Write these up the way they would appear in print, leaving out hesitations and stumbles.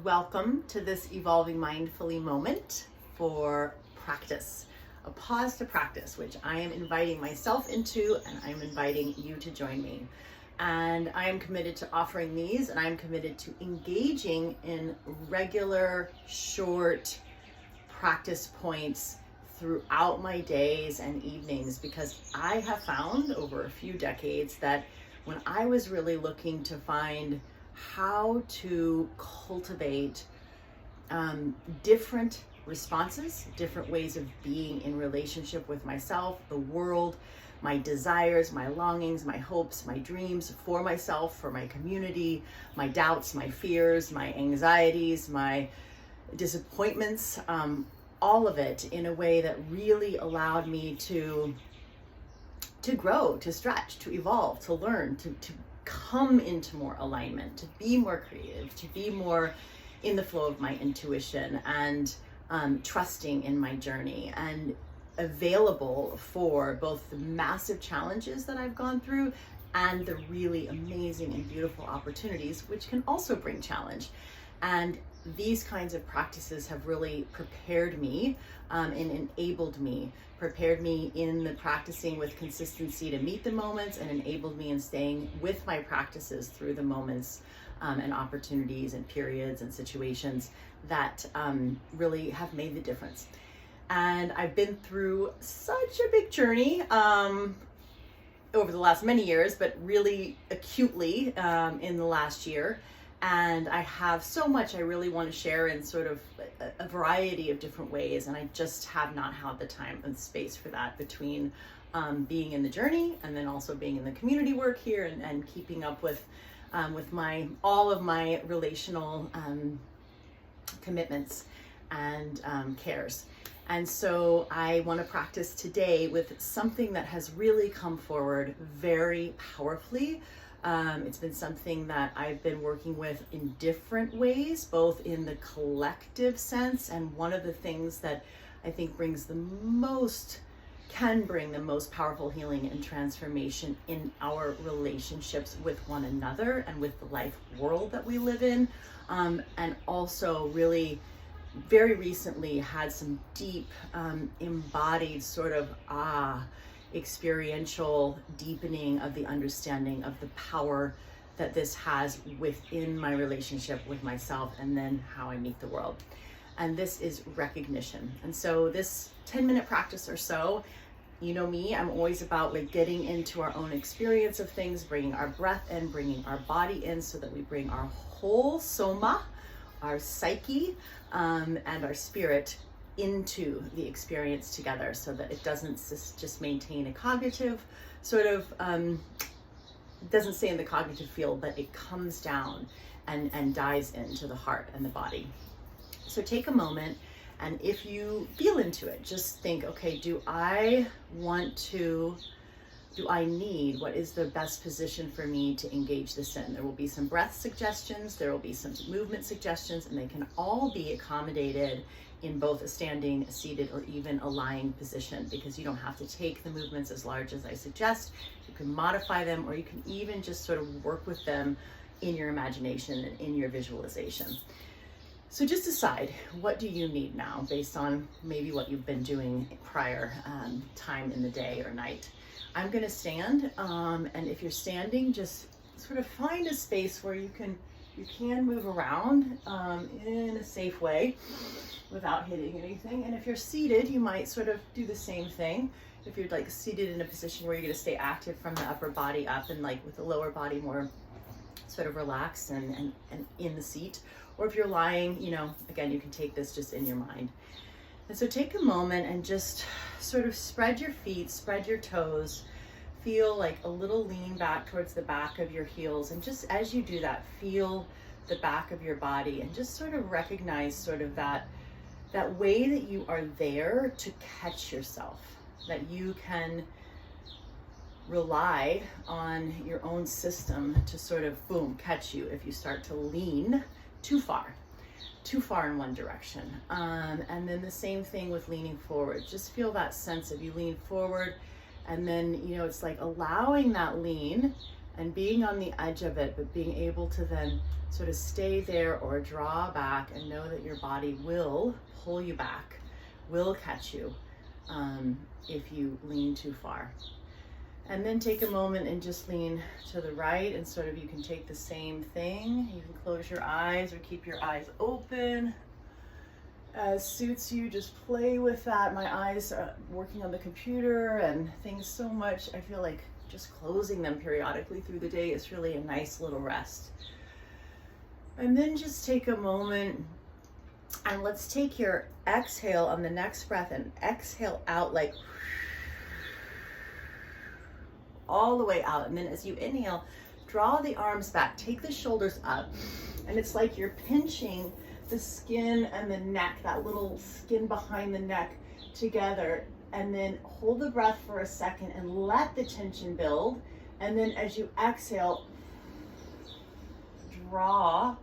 Welcome to this Evolving Mindfully moment for practice, a pause to practice, which I am inviting myself into, and I'm inviting you to join me. And I am committed to offering these, and I'm committed to engaging in regular, short practice points throughout my days and evenings, because I have found over a few decades that when I was really looking to find how to cultivate different responses, different ways of being in relationship with myself, the world, my desires, my longings, my hopes, my dreams for myself, for my community, my doubts, my fears, my anxieties, my disappointments, all of it in a way that really allowed me to grow, to stretch, to evolve, to learn, to come into more alignment, to be more creative, to be more in the flow of my intuition, and trusting in my journey, and available for both the massive challenges that I've gone through and the really amazing and beautiful opportunities, which can also bring challenge. And these kinds of practices have really prepared me and enabled me, prepared me in the practicing with consistency to meet the moments, and enabled me in staying with my practices through the moments and opportunities and periods and situations that really have made the difference. And I've been through such a big journey over the last many years, but really acutely in the last year. And I have so much I really want to share in sort of a variety of different ways, and I just have not had the time and space for that between being in the journey and then also being in the community work here and keeping up with all of my relational commitments and cares. And so I want to practice today with something that has really come forward very powerfully. It's been something that I've been working with in different ways, both in the collective sense, and one of the things that I think can bring the most powerful healing and transformation in our relationships with one another and with the life world that we live in, and also really very recently had some deep embodied sort of experiential deepening of the understanding of the power that this has within my relationship with myself, and then how I meet the world. And this is recognition. And so this 10-minute practice or so, you know me, I'm always about like getting into our own experience of things, bringing our breath in, bringing our body in, so that we bring our whole soma, our psyche, and our spirit into the experience together, so that it doesn't just maintain a cognitive sort of, doesn't stay in the cognitive field, but it comes down and dives into the heart and the body. So take a moment, and if you feel into it, just think, okay, do I need, what is the best position for me to engage this in? There will be some breath suggestions, there will be some movement suggestions, and they can all be accommodated in both a standing, a seated, or even a lying position, because you don't have to take the movements as large as I suggest. You can modify them, or you can even just sort of work with them in your imagination and in your visualization. So just decide, what do you need now, based on maybe what you've been doing prior time in the day or night. I'm gonna stand, and if you're standing, just sort of find a space where you can move around in a safe way without hitting anything. And if you're seated, you might sort of do the same thing. If you're like seated in a position where you're going to stay active from the upper body up, and like with the lower body more sort of relaxed and in the seat. Or if you're lying, you know, again, you can take this just in your mind. And so take a moment and just sort of spread your feet, spread your toes, feel like a little lean back towards the back of your heels. And just as you do that, feel the back of your body, and just sort of recognize sort of that way that you are there to catch yourself, that you can rely on your own system to sort of, boom, catch you if you start to lean too far in one direction. And then the same thing with leaning forward. Just feel that sense of you lean forward, and then, you know, it's like allowing that lean and being on the edge of it, but being able to then sort of stay there or draw back and know that your body will pull you back, will catch you if you lean too far. And then take a moment and just lean to the right, and sort of you can take the same thing. You can close your eyes or keep your eyes open as suits you. Just play with that. My eyes are working on the computer and things so much. I feel like just closing them periodically through the day is really a nice little rest. And then just take a moment and let's take your exhale on the next breath and exhale out like all the way out. And then as you inhale, draw the arms back, take the shoulders up, and it's like you're pinching the skin and the neck, that little skin behind the neck together. And then hold the breath for a second and let the tension build. And then as you exhale, draw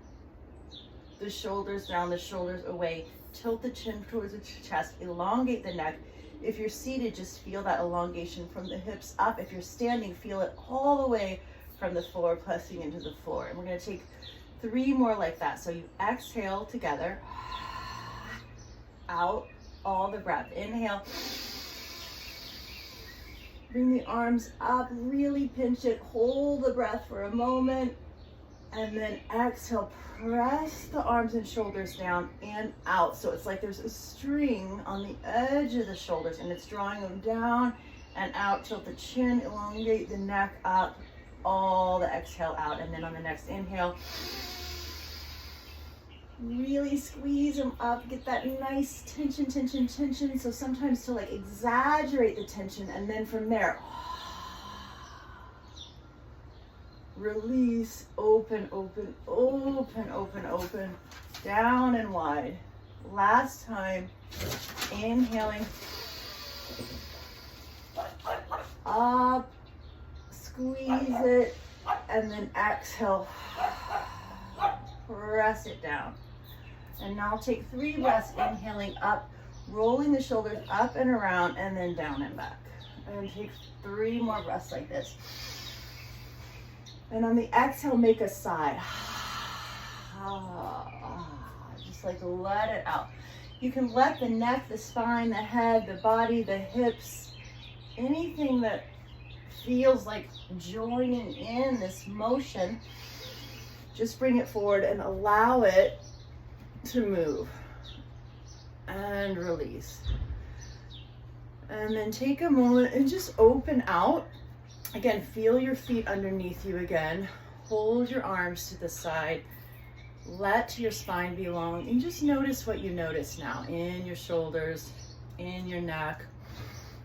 the shoulders down, the shoulders away, tilt the chin towards the chest, elongate the neck. If you're seated, just feel that elongation from the hips up. If you're standing, feel it all the way from the floor, pressing into the floor. And we're going to take 3 more like that. So you exhale together, out, all the breath. Inhale, bring the arms up, really pinch it, hold the breath for a moment, and then exhale, press the arms and shoulders down and out. So it's like there's a string on the edge of the shoulders and it's drawing them down and out. Tilt the chin, elongate the neck up, all the exhale out. And then on the next inhale, really squeeze them up, get that nice tension, tension, tension. So sometimes to like exaggerate the tension, and then from there, release, open, open, open, open, open, down and wide. Last time, inhaling, up, squeeze it, and then exhale, press it down. And now take 3 breaths, inhaling up, rolling the shoulders up and around, and then down and back. And take 3 more breaths like this. And on the exhale, make a sigh. Just like let it out. You can let the neck, the spine, the head, the body, the hips, anything that feels like joining in this motion, just bring it forward and allow it to move. And release. And then take a moment and just open out. Again, feel your feet underneath you again. Hold your arms to the side. Let your spine be long. And just notice what you notice now in your shoulders, in your neck.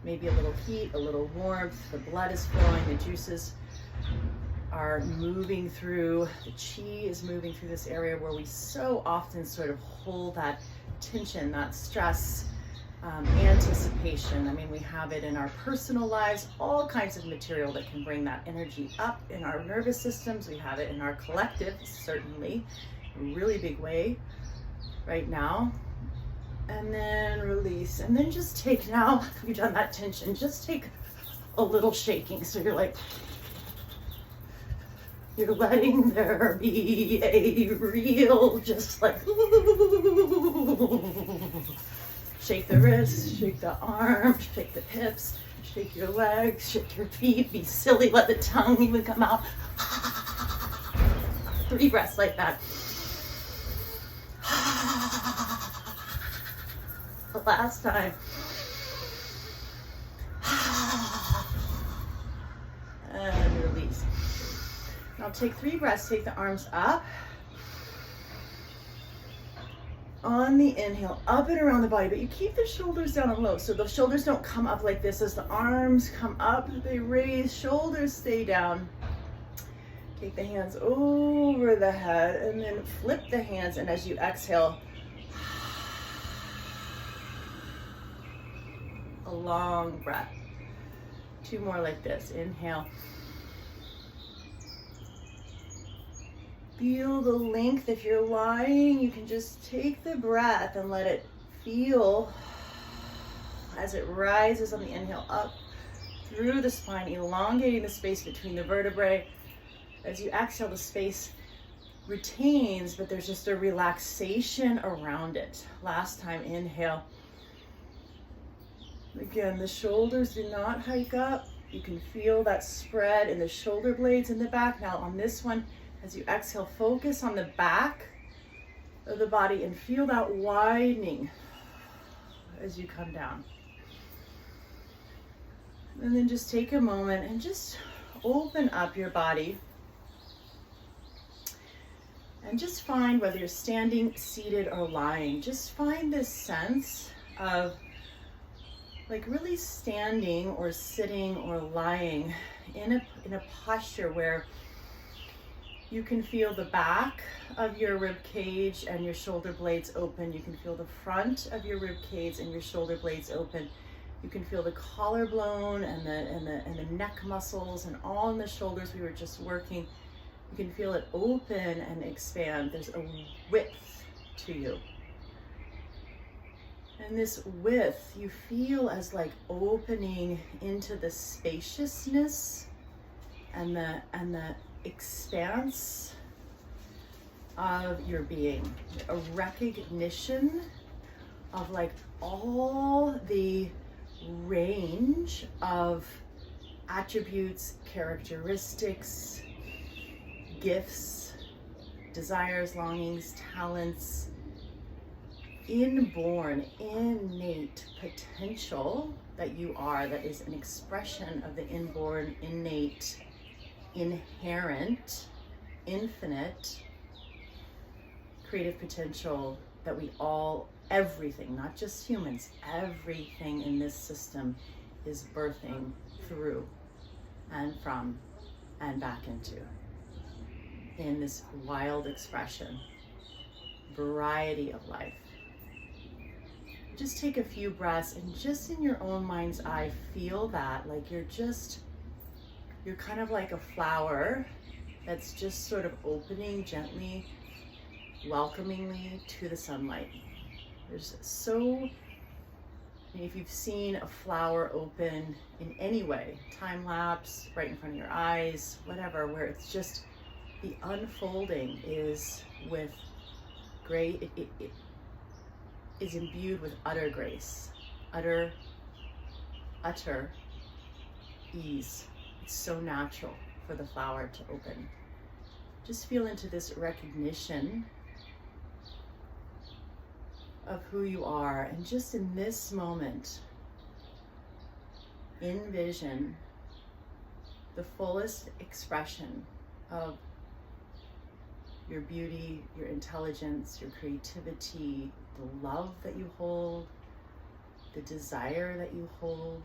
Maybe a little heat, a little warmth. The blood is flowing. The juices are moving through. The chi is moving through this area where we so often sort of hold that tension, that stress, anticipation. I mean, we have it in our personal lives, all kinds of material that can bring that energy up in our nervous systems. We have it in our collective, certainly, in a really big way right now. And then release. And then just take, now you've done that tension, just take a little shaking. So you're like, you're letting there be a real, just like, shake the wrists, shake the arms, shake the hips, shake your legs, shake your feet, be silly, let the tongue even come out. 3 breaths like that. The last time. And release. Now take 3 breaths, take the arms up. On the inhale, up and around the body, but you keep the shoulders down and low. So the shoulders don't come up like this. As the arms come up, they raise, shoulders stay down. Take the hands over the head and then flip the hands. And as you exhale, a long breath. 2 more like this. Inhale. Feel the length. If you're lying, you can just take the breath and let it feel as it rises on the inhale up through the spine, elongating the space between the vertebrae. As you exhale, the space retains, but there's just a relaxation around it. Last time, inhale. Again, the shoulders do not hike up. You can feel that spread in the shoulder blades in the back. Now on this one, as you exhale, focus on the back of the body and feel that widening as you come down. And then just take a moment and just open up your body. And just find, whether you're standing, seated, or lying, just find this sense of like really standing or sitting or lying in a posture where you can feel the back of your rib cage and your shoulder blades open. You can feel the front of your rib cage and your shoulder blades open. You can feel the collarbone and the neck muscles and all in the shoulders we were just working. You can feel it open and expand. There's a width to you. And this width you feel as like opening into the spaciousness and the expanse of your being. A recognition of like all the range of attributes, characteristics, gifts, desires, longings, talents, inborn, innate potential that you are, that is an expression of the inborn, innate, inherent, infinite creative potential that we all, everything, not just humans, everything in this system is birthing through and from and back into, in this wild expression, variety of life. Just take a few breaths and just in your own mind's eye, feel that, like you're kind of like a flower that's just sort of opening gently, welcomingly to the sunlight. There's if you've seen a flower open in any way, time lapse, right in front of your eyes, whatever, where it's just the unfolding is with great, it is imbued with utter grace, utter ease. It's so natural for the flower to open. Just feel into this recognition of who you are, and just in this moment, envision the fullest expression of your beauty, your intelligence, your creativity, the love that you hold, the desire that you hold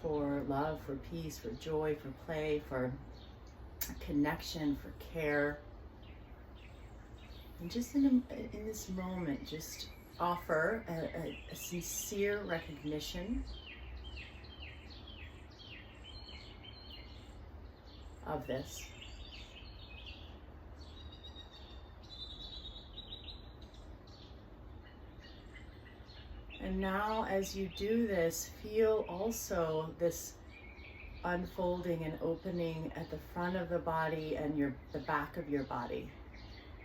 for love, for peace, for joy, for play, for connection, for care. And just in this moment, just offer a sincere recognition of this. And now as you do this, feel also this unfolding and opening at the front of the body and the back of your body.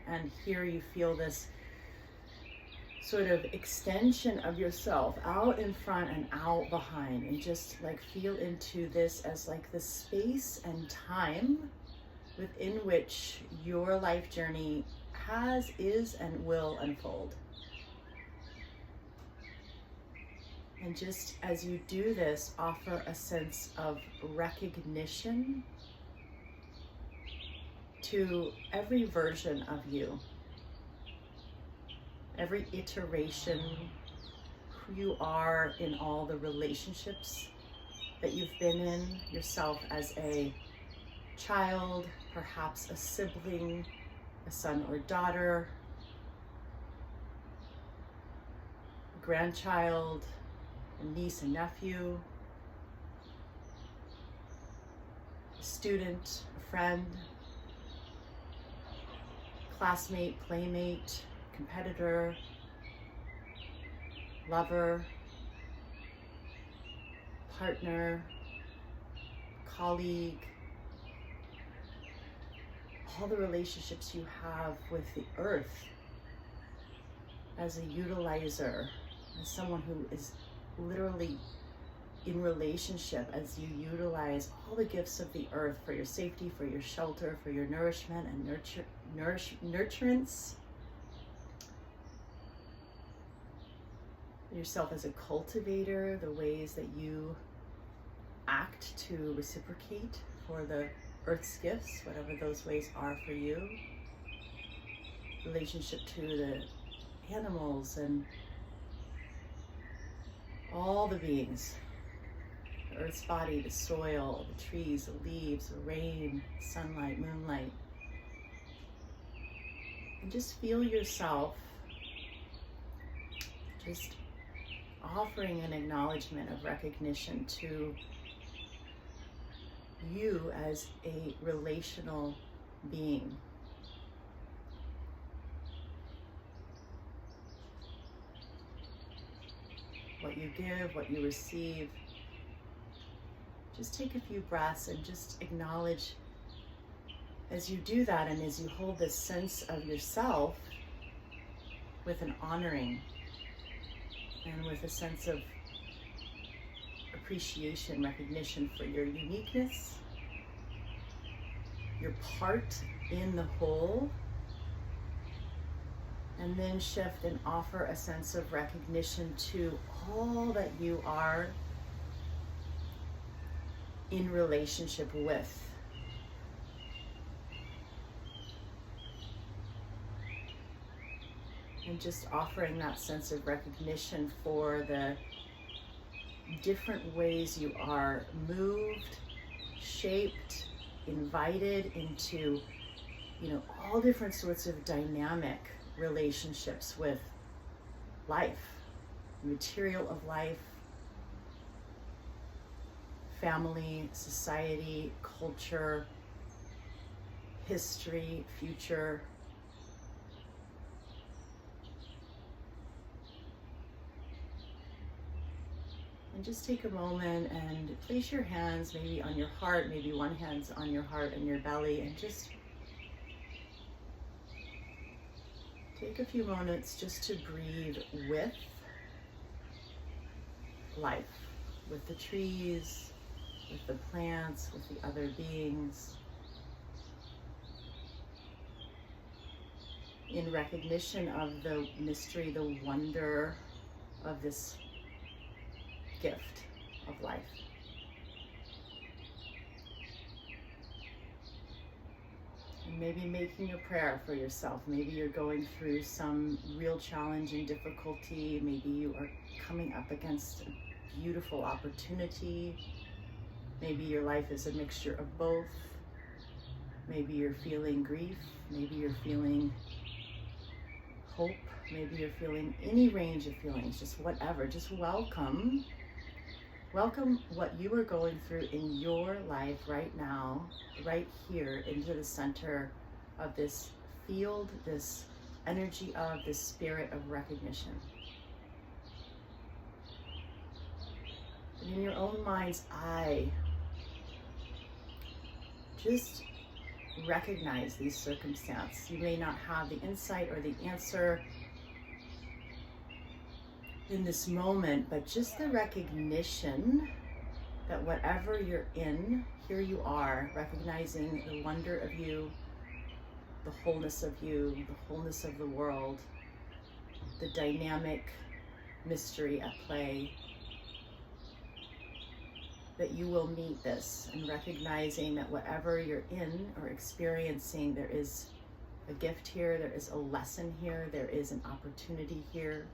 And here you feel this sort of extension of yourself out in front and out behind, and just like feel into this as like the space and time within which your life journey is, and will unfold. And just as you do this, offer a sense of recognition to every version of you, every iteration, who you are in all the relationships that you've been in, yourself as a child, perhaps a sibling, a son or daughter, a grandchild, a niece and nephew, a student, a friend, classmate, playmate, competitor, lover, partner, colleague, all the relationships you have with the earth as a utilizer, as someone who is literally in relationship, as you utilize all the gifts of the earth for your safety, for your shelter, for your nourishment and nurturance. Yourself as a cultivator, the ways that you act to reciprocate for the earth's gifts, whatever those ways are for you. Relationship to the animals and all the beings, the earth's body, the soil, the trees, the leaves, the rain, sunlight, moonlight. And just feel yourself just offering an acknowledgement of recognition to you as a relational being. What you give, what you receive. Just take a few breaths and just acknowledge as you do that, and as you hold this sense of yourself with an honoring and with a sense of appreciation, recognition for your uniqueness, your part in the whole, and then shift and offer a sense of recognition to all that you are in relationship with. And just offering that sense of recognition for the different ways you are moved, shaped, invited into, all different sorts of dynamic relationships with life, material of life, family, society, culture, history, future. And just take a moment and place your hands maybe on your heart, maybe one hand's on your heart and your belly, and just take a few moments just to breathe with life, with the trees, with the plants, with the other beings, in recognition of the mystery, the wonder of this gift of life. And maybe making a prayer for yourself. Maybe you're going through some real challenge and difficulty. Maybe you are coming up against a beautiful opportunity. Maybe your life is a mixture of both. Maybe you're feeling grief. Maybe you're feeling hope. Maybe you're feeling any range of feelings, just whatever. Just welcome what you are going through in your life right now, right here, into the center of this field, this energy of this spirit of recognition. And in your own mind's eye, just recognize these circumstances. You may not have the insight or the answer in this moment, but just the recognition that whatever you're in, here you are, recognizing the wonder of you, the wholeness of you, the wholeness of the world, the dynamic mystery at play, that you will meet this, and recognizing that whatever you're in or experiencing, there is a gift here, there is a lesson here, there is an opportunity here.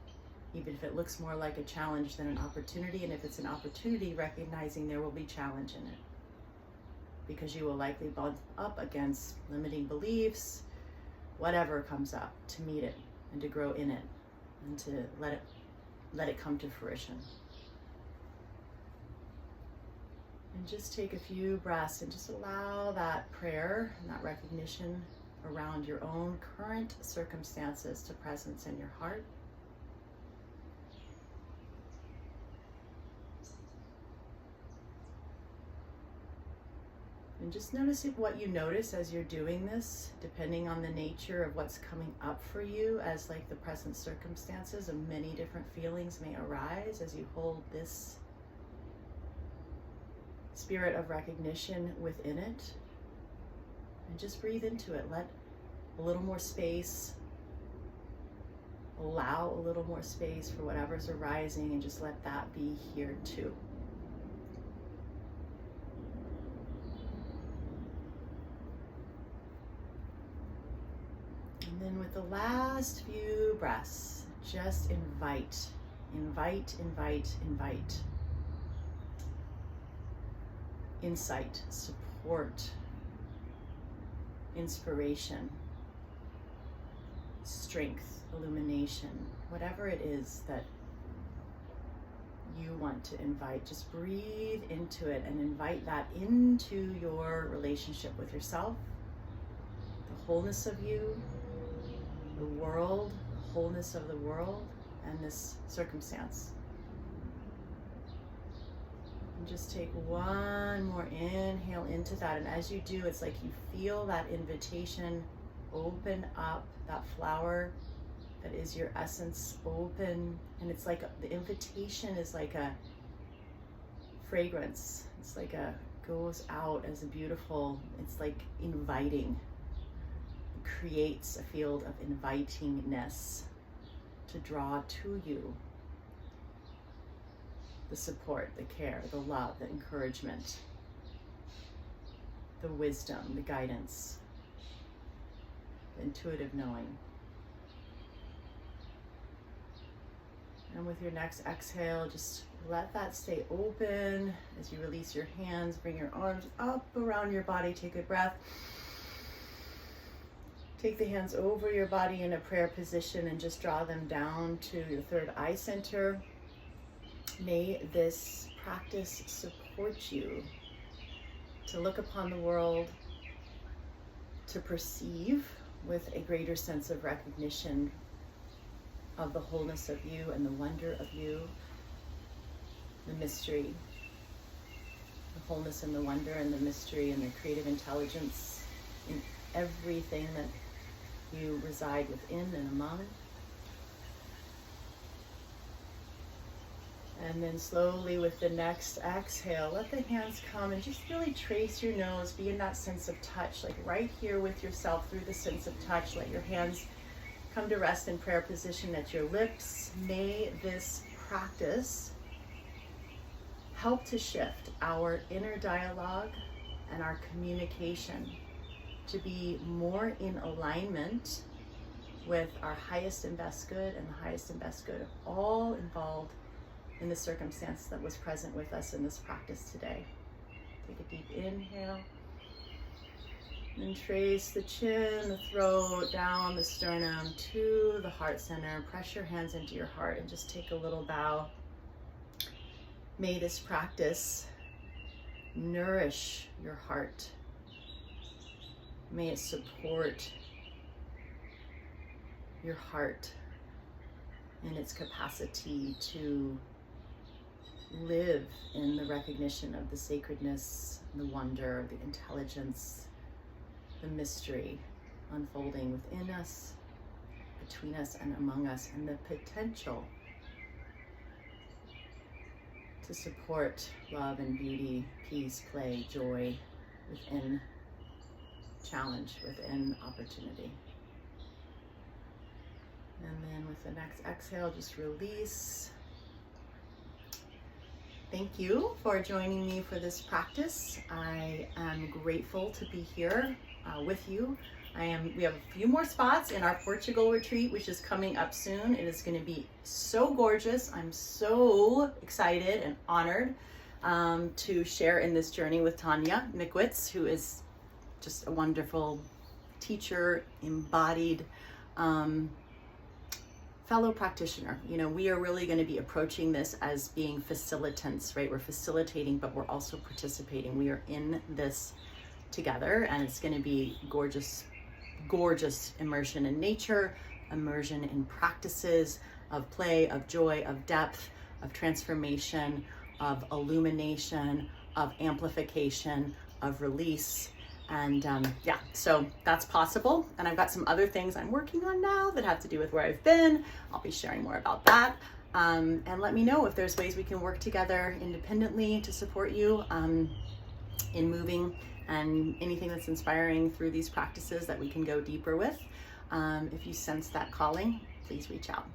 Even if it looks more like a challenge than an opportunity, and if it's an opportunity, recognizing there will be challenge in it, because you will likely bump up against limiting beliefs, whatever comes up, to meet it and to grow in it and to let it come to fruition. And just take a few breaths and just allow that prayer and that recognition around your own current circumstances to presence in your heart. And just notice what you notice as you're doing this, depending on the nature of what's coming up for you as like the present circumstances, and many different feelings may arise as you hold this spirit of recognition within it. And just breathe into it. Let a little more space, allow a little more space for whatever's arising, and just let that be here too. And then with the last few breaths, just invite, invite, invite, invite. Insight, support, inspiration, strength, illumination, whatever it is that you want to invite, just breathe into it and invite that into your relationship with yourself, the wholeness of you, the world, the wholeness of the world, and this circumstance. And just take one more inhale into that, and as you do, it's like you feel that invitation open up, that flower that is your essence open, and it's like the invitation is like a fragrance. It's like goes out as a beautiful, it's like inviting. It creates a field of invitingness to draw to you the support, the care, the love, the encouragement, the wisdom, the guidance, the intuitive knowing. And with your next exhale, just let that stay open as you release your hands. Bring your arms up around your body. Take a breath. Take the hands over your body in a prayer position and just draw them down to your third eye center. May this practice support you to look upon the world, to perceive with a greater sense of recognition of the wholeness of you and the wonder of you, the mystery, the wholeness and the wonder and the mystery and the creative intelligence in everything that you reside within and among. And then slowly with the next exhale, let the hands come and just really trace your nose, be in that sense of touch, like right here with yourself through the sense of touch. Let your hands come to rest in prayer position at your lips. May this practice help to shift our inner dialogue and our communication to be more in alignment with our highest and best good and the highest and best good of all involved in the circumstance that was present with us in this practice today. Take a deep inhale. And trace the chin, the throat, down the sternum to the heart center. Press your hands into your heart and just take a little bow. May this practice nourish your heart. May it support your heart in its capacity to live in the recognition of the sacredness, the wonder, the intelligence, the mystery unfolding within us, between us and among us, and the potential to support love and beauty, peace, play, joy within challenge, within opportunity. And then with the next exhale, just release. Thank you for joining me for this practice. I am grateful to be here with you. We have a few more spots in our Portugal retreat, which is coming up soon. It is going to be so gorgeous. I'm so excited and honored to share in this journey with Tanya Mikwitz, who is just a wonderful teacher, embodied fellow practitioner. You know, we are really going to be approaching this as being facilitants, right? We're facilitating, but we're also participating. We are in this together, and it's going to be gorgeous, gorgeous immersion in nature, immersion in practices of play, of joy, of depth, of transformation, of illumination, of amplification, of release. And yeah, so that's possible. And I've got some other things I'm working on now that have to do with where I've been. I'll be sharing more about that. And let me know if there's ways we can work together independently to support you in moving, and anything that's inspiring through these practices that we can go deeper with. If you sense that calling, please reach out.